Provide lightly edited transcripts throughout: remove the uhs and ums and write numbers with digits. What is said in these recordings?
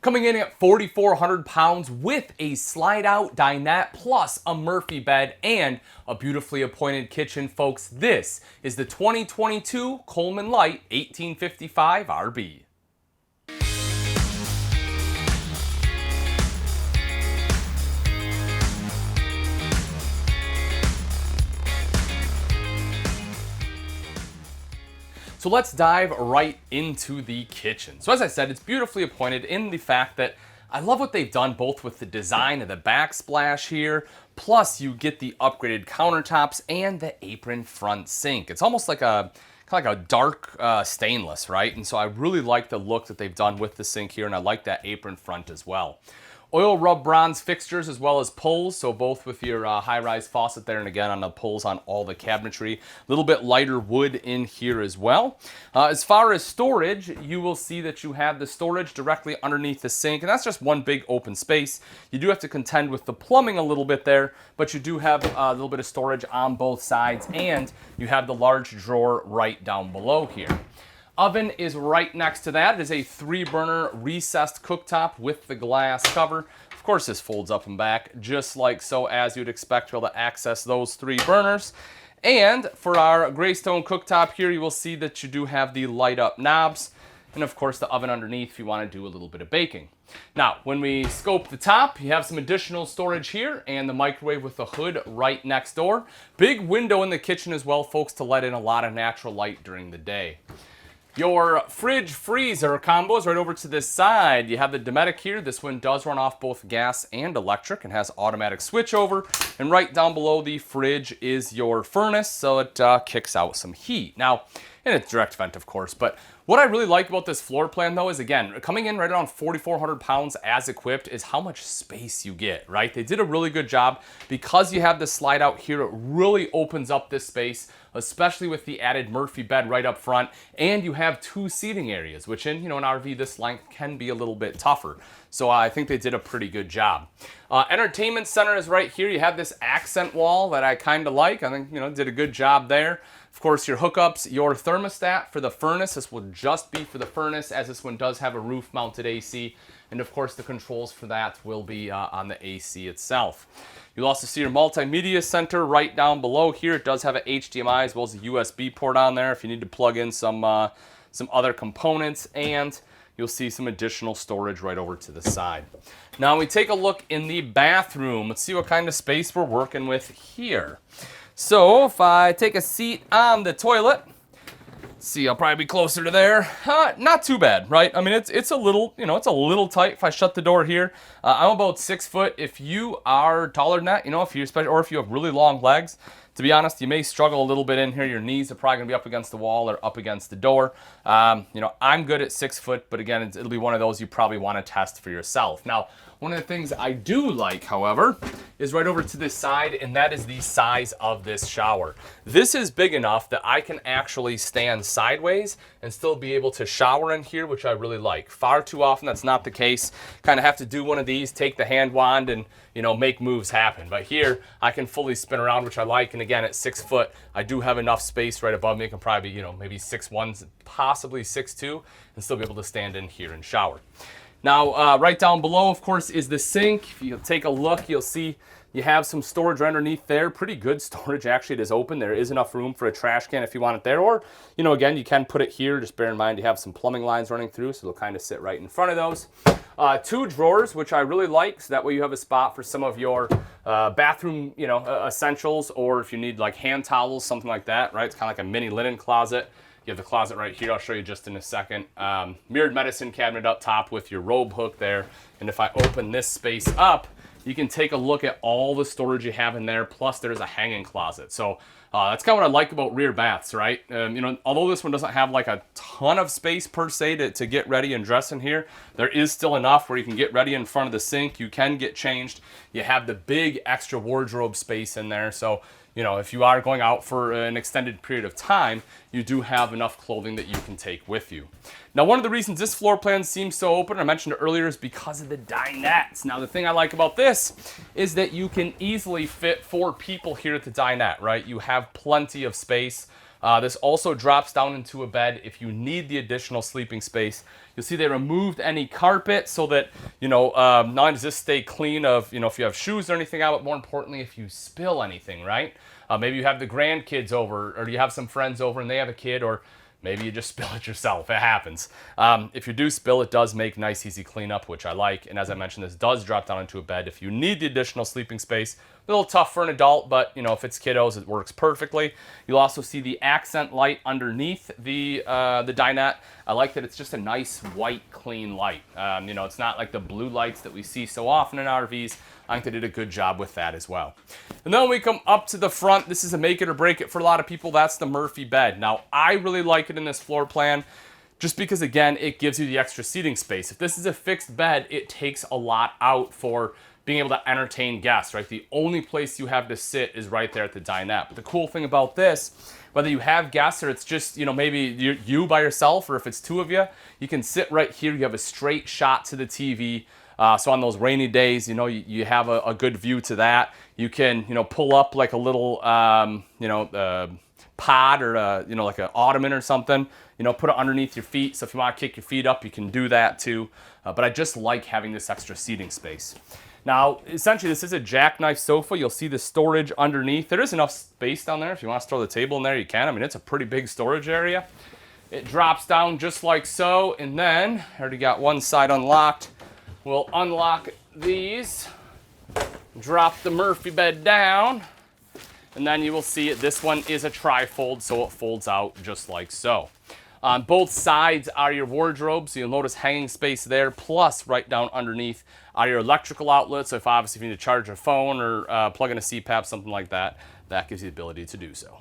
Coming in at 4,400 pounds with a slide-out dinette plus a Murphy bed and a beautifully appointed kitchen, folks. This is the 2022 Coleman Light 1855 RV. So let's dive right into the kitchen. So as I said, it's beautifully appointed in the fact that I love what they've done both with the design of the backsplash here, plus you get the upgraded countertops and the apron front sink. It's almost like a kind of like a dark stainless, right? And so I really like the look that they've done with the sink here, and I like that apron front as well. Oil rub bronze fixtures as well as pulls, so both with your high-rise faucet there, and again on the pulls on all the cabinetry. A little bit lighter wood in here as well. As far as storage, you will see that you have the storage directly underneath the sink, and that's just one big open space. You do have to contend with the plumbing a little bit there, but you do have a little bit of storage on both sides, and you have the large drawer right down below here. Oven is right next to that. It is a 3-burner recessed cooktop with the glass cover. Of course, this folds up and back just like so, as you'd expect to be able to access those 3 burners. And for our Greystone cooktop here, you will see that you do have the light up knobs. And of course, the oven underneath if you want to do a little bit of baking. Now, when we scope the top, you have some additional storage here and the microwave with the hood right next door. Big window in the kitchen as well, folks, to let in a lot of natural light during the day. Your fridge freezer combo is right over to this side. You have the Dinette here. This one does run off both gas and electric and has automatic switchover. And right down below the fridge is your furnace, so it kicks out some heat. Now, and it's direct vent, of course, but what I really like about this floor plan, though, is, again, coming in right around 4,400 pounds as equipped is how much space you get, right? They did a really good job. Because you have the slide out here, it really opens up this space, especially with the added Murphy bed right up front. And you have 2 seating areas, which in, an RV this length can be a little bit tougher. So I think they did a pretty good job. Entertainment center is right here. You have this accent wall that I kind of like. I think, did a good job there. Of course, your hookups, your thermostat for the furnace. This will just be for the furnace, as this one does have a roof-mounted AC. And of course, the controls for that will be on the AC itself. You'll also see your multimedia center right down below here. It does have an HDMI as well as a USB port on there if you need to plug in some other components. And you'll see some additional storage right over to the side. Now we take a look in the bathroom. Let's see what kind of space we're working with here. So if I take a seat on the toilet, see, I'll probably be closer to there. Not too bad, right? I mean, it's a little, it's a little tight if I shut the door here. I'm about 6 foot. If you are taller than that, if you have really long legs, to be honest, you may struggle a little bit in here. Your knees are probably gonna be up against the wall or up against the door. I'm good at 6 foot, but again, it'll be one of those you probably want to test for yourself. Now, one of the things I do like, however, is right over to this side, and that is the size of this shower. This is big enough that I can actually stand sideways and still be able to shower in here, which I really like. Far too often, that's not the case. Kind of have to do one of these, take the hand wand, and make moves happen. But here, I can fully spin around, which I like. And again, at 6 foot, I do have enough space right above me. I can probably be, maybe 6'1", possibly 6'2", and still be able to stand in here and shower. Now, right down below, of course, is the sink. If you take a look, you'll see you have some storage right underneath there. Pretty good storage, actually. It is open. There is enough room for a trash can if you want it there. Or, again, you can put it here. Just bear in mind you have some plumbing lines running through, so they'll kind of sit right in front of those. 2 drawers, which I really like, so that way you have a spot for some of your bathroom, essentials, or if you need like hand towels, something like that, right? It's kind of like a mini linen closet. You have the closet right here. I'll show you just in a second. Mirrored medicine cabinet up top with your robe hook there. And if I open this space up, you can take a look at all the storage you have in there. Plus, there's a hanging closet. So that's kind of what I like about rear baths, right? Although this one doesn't have like a ton of space per se to get ready and dress in here, there is still enough where you can get ready in front of the sink. You can get changed. You have the big extra wardrobe space in there. So, if you are going out for an extended period of time, you do have enough clothing that you can take with you. Now, one of the reasons this floor plan seems so open, I mentioned it earlier, is because of the dinettes. Now, the thing I like about this is that you can easily fit 4 people here at the dinette, right? You have plenty of space. This also drops down into a bed if you need the additional sleeping space. You'll see they removed any carpet so that, not only does this stay clean of, if you have shoes or anything out, but more importantly, if you spill anything, right? Maybe you have the grandkids over, or you have some friends over and they have a kid, or maybe you just spill it yourself. It happens. If you do spill, it does make nice, easy cleanup, which I like. And as I mentioned, this does drop down into a bed if you need the additional sleeping space. A little tough for an adult, but if it's kiddos, it works perfectly. You'll also see the accent light underneath the dinette. I like that it's just a nice, white, clean light. It's not like the blue lights that we see so often in RVs. I think they did a good job with that as well. And then we come up to the front. This is a make it or break it for a lot of people. That's the Murphy bed. Now, I really like it in this floor plan just because, again, it gives you the extra seating space. If this is a fixed bed, it takes a lot out for being able to entertain guests, right? The only place you have to sit is right there at the dinette. But the cool thing about this, whether you have guests or it's just, maybe you by yourself, or if it's two of you, you can sit right here. You have a straight shot to the TV. So on those rainy days, you have a good view to that. You can, pull up like a little, pod or, like an ottoman or something, put it underneath your feet. So if you want to kick your feet up, you can do that too. But I just like having this extra seating space. Now, essentially, this is a jackknife sofa. You'll see the storage underneath. There is enough space down there. If you want to store the table in there, you can. I mean, it's a pretty big storage area. It drops down just like so. And then, I already got one side unlocked. We'll unlock these, drop the Murphy bed down, and then you will see it. This one is a tri-fold, so it folds out just like so. On both sides are your wardrobes, so you'll notice hanging space there, plus right down underneath are your electrical outlets. So if obviously if you need to charge your phone or plug in a CPAP, something like that, that gives you the ability to do so.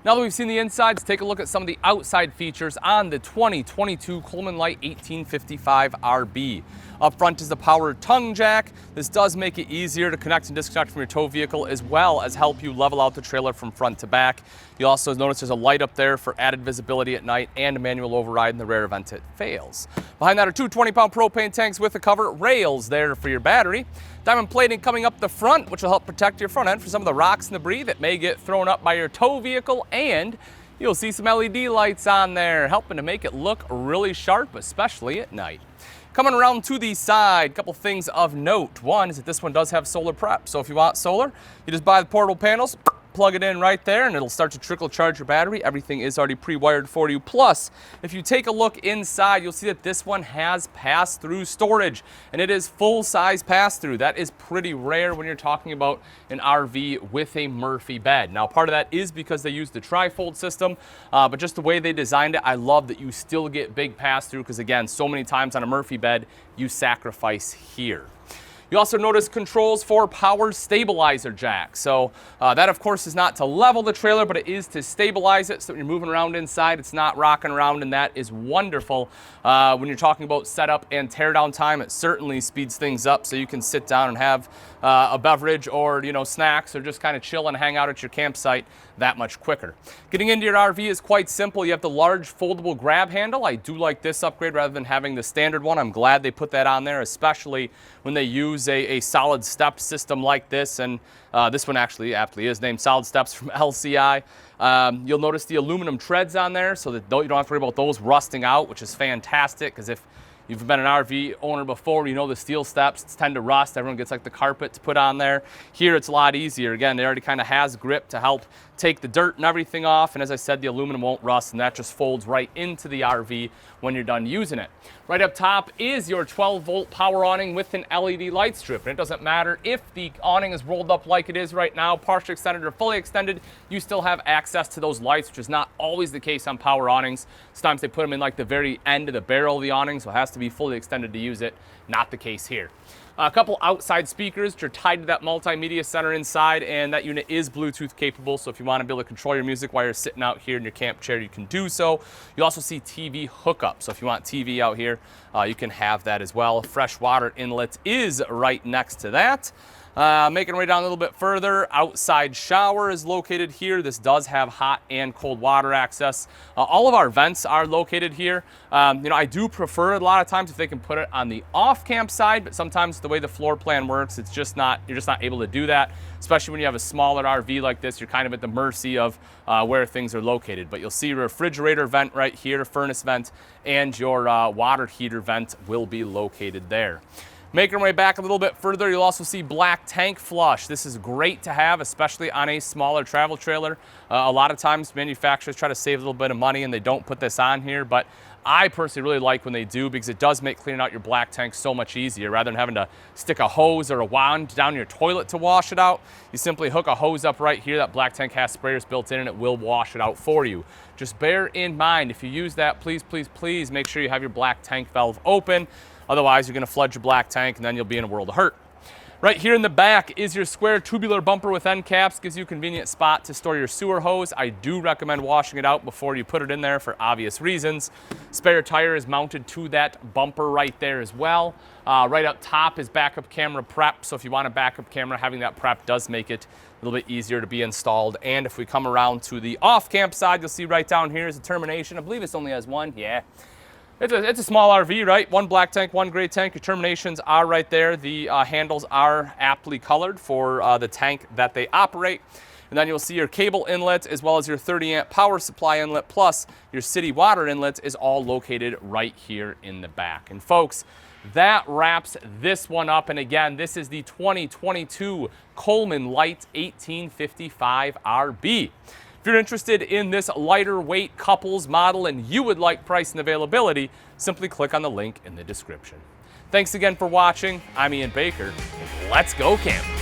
Now that we've seen the inside, let's take a look at some of the outside features on the 2022 Coleman Light 1855 RB. Up front is the power tongue jack. This does make it easier to connect and disconnect from your tow vehicle, as well as help you level out the trailer from front to back. You also notice there's a light up there for added visibility at night and a manual override in the rare event it fails. Behind that are two 20-pound propane tanks with a cover, rails there for your battery. Diamond plating coming up the front, which will help protect your front end from some of the rocks and debris that may get thrown up by your tow vehicle. And you'll see some LED lights on there, helping to make it look really sharp, especially at night. Coming around to the side, a couple things of note. One is that this one does have solar prep. So if you want solar, you just buy the portable panels, plug it in right there, and it'll start to trickle charge your battery. Everything is already pre-wired for you. Plus, if you take a look inside, you'll see that this one has pass-through storage, and it is full-size pass-through. That is pretty rare when you're talking about an RV with a Murphy bed. Now, part of that is because they use the tri-fold system, but just the way they designed it, I love that you still get big pass-through because, again, so many times on a Murphy bed, you sacrifice here. You also notice controls for power stabilizer jack. So that, of course, is not to level the trailer, but it is to stabilize it so when you're moving around inside, it's not rocking around, and that is wonderful. When you're talking about setup and teardown time, it certainly speeds things up so you can sit down and have a beverage or, snacks or just kind of chill and hang out at your campsite that much quicker. Getting into your RV is quite simple. You have the large foldable grab handle. I do like this upgrade rather than having the standard one. I'm glad they put that on there, especially when they use a solid step system like this. And this one actually aptly is named Solid Steps from LCI. You'll notice the aluminum treads on there so that you don't have to worry about those rusting out, which is fantastic because if you've been an RV owner before, you know the steel steps tend to rust. Everyone gets like the carpet to put on there. Here it's a lot easier. Again, it already kind of has grip to help take the dirt and everything off. And as I said, the aluminum won't rust, and that just folds right into the RV when you're done using it. Right up top is your 12-volt power awning with an LED light strip. And it doesn't matter if the awning is rolled up like it is right now, partially extended or fully extended, you still have access to those lights, which is not always the case on power awnings. Sometimes they put them in like the very end of the barrel of the awning, so it has to be fully extended to use it. Not the case here. A couple outside speakers which are tied to that multimedia center inside, and that unit is Bluetooth capable, so if you want to be able to control your music while you're sitting out here in your camp chair, you can do so. You also see TV hookup, so if you want TV out here, you can have that as well. Fresh water inlet is right next to that. Making our way down a little bit further, outside shower is located here. This does have hot and cold water access. All of our vents are located here. I do prefer a lot of times if they can put it on the off-camp side, but sometimes the way the floor plan works, you're just not able to do that. Especially when you have a smaller RV like this, you're kind of at the mercy of where things are located. But you'll see a refrigerator vent right here, furnace vent, and your water heater vent will be located there. Making our way back a little bit further, you'll also see black tank flush. This is great to have, especially on a smaller travel trailer. A lot of times manufacturers try to save a little bit of money and they don't put this on here, but I personally really like when they do because it does make cleaning out your black tank so much easier. Rather than having to stick a hose or a wand down your toilet to wash it out, you simply hook a hose up right here. That black tank has sprayers built in and it will wash it out for you. Just bear in mind, if you use that, please, please, please make sure you have your black tank valve open. Otherwise, you're going to flood your black tank and then you'll be in a world of hurt. Right here in the back is your square tubular bumper with end caps. Gives you a convenient spot to store your sewer hose. I do recommend washing it out before you put it in there for obvious reasons. Spare tire is mounted to that bumper right there as well. Right up top is backup camera prep. So if you want a backup camera, having that prep does make it a little bit easier to be installed. And if we come around to the off-camp side, you'll see right down here is a termination. I believe this only has one. Yeah. It's a small RV, right? One black tank, one gray tank. Your terminations are right there. The handles are aptly colored for the tank that they operate. And then you'll see your cable inlet as well as your 30-amp power supply inlet plus your city water inlet is all located right here in the back. And folks, that wraps this one up. And again, this is the 2022 Coleman Light 1855 RB. If you're interested in this lighter weight couples model and you would like price and availability, simply click on the link in the description. Thanks again for watching. I'm Ian Baker. Let's go camping.